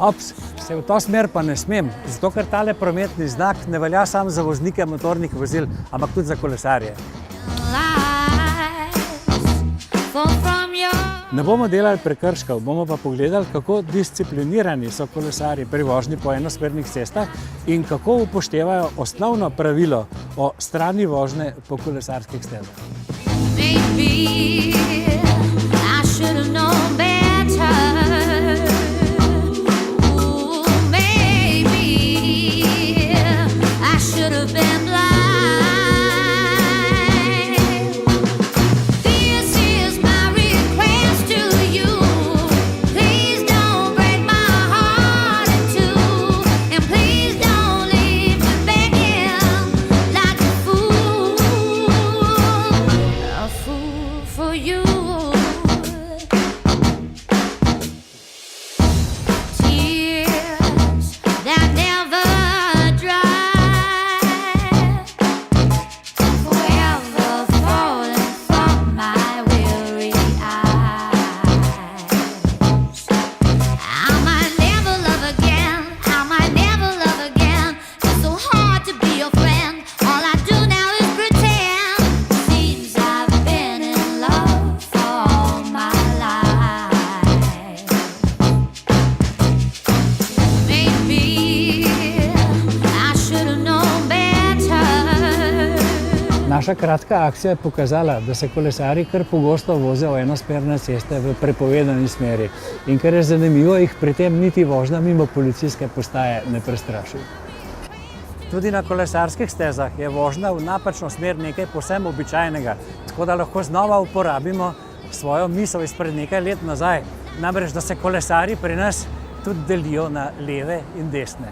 Ops, se v to smer pa ne smem, zato ker tale prometni znak ne velja samo za voznike motornih vozil, ampak tudi za kolesarje. Ne bomo delali prekrškov, bomo pa pogledali, kako disciplinirani so kolesarji pri vožnji po enosmernih cestah in kako upoštevajo osnovno pravilo o strani vožnje po kolesarskih stezah. Naša kratka akcija je pokazala, da se kolesarji kar pogosto vozijo v enosmerne ceste v prepovedani smeri in kar je zanimivo, jih pri tem niti vožnja mimo policijske postaje ne prestraši. Tudi na kolesarskih stezah je vožnja v napačno smer nekaj povsem običajnega, tako da lahko znova uporabimo svojo misel izpred nekaj let nazaj, namreč da se kolesarji pri nas tudi delijo na leve in desne.